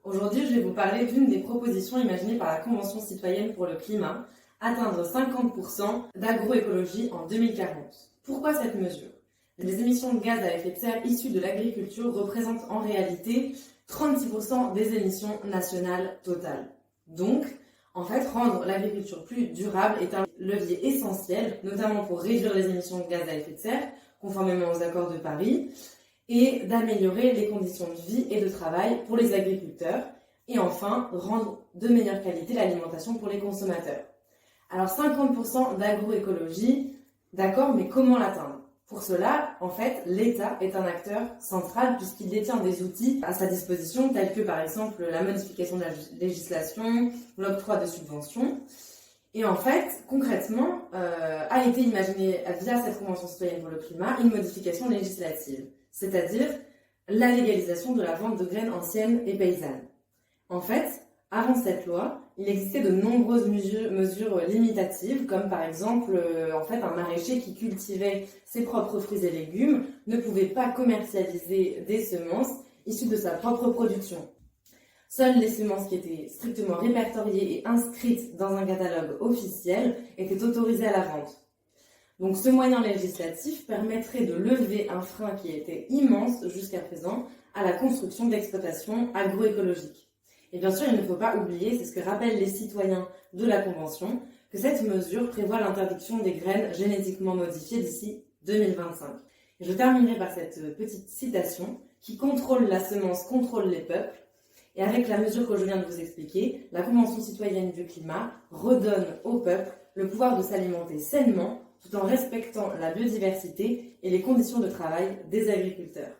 Aujourd'hui, je vais vous parler d'une des propositions imaginées par la Convention citoyenne pour le climat, atteindre 50% d'agroécologie en 2040. Pourquoi cette mesure ? Les émissions de gaz à effet de serre issues de l'agriculture représentent en réalité 36% des émissions nationales totales. Donc, en fait, rendre l'agriculture plus durable est un levier essentiel, notamment pour réduire les émissions de gaz à effet de serre, conformément aux accords de Paris, et d'améliorer les conditions de vie et de travail pour les agriculteurs, et enfin, rendre de meilleure qualité l'alimentation pour les consommateurs. Alors 50% d'agroécologie, d'accord, mais comment l'atteindre ? Pour cela, en fait, l'État est un acteur central puisqu'il détient des outils à sa disposition tels que par exemple la modification de la législation, l'octroi de subventions. Et en fait, concrètement, a été imaginée via cette Convention citoyenne pour le climat une modification législative, c'est-à-dire la légalisation de la vente de graines anciennes et paysannes. En fait, avant cette loi, il existait de nombreuses mesures limitatives, comme par exemple, un maraîcher qui cultivait ses propres fruits et légumes ne pouvait pas commercialiser des semences issues de sa propre production. Seules les semences qui étaient strictement répertoriées et inscrites dans un catalogue officiel étaient autorisées à la vente. Donc ce moyen législatif permettrait de lever un frein qui était immense jusqu'à présent à la construction d'exploitations agroécologiques. Et bien sûr, il ne faut pas oublier, c'est ce que rappellent les citoyens de la Convention, que cette mesure prévoit l'interdiction des graines génétiquement modifiées d'ici 2025. Et je terminerai par cette petite citation qui contrôle la semence, contrôle les peuples. Et avec la mesure que je viens de vous expliquer, la Convention citoyenne du climat redonne au peuple le pouvoir de s'alimenter sainement tout en respectant la biodiversité et les conditions de travail des agriculteurs.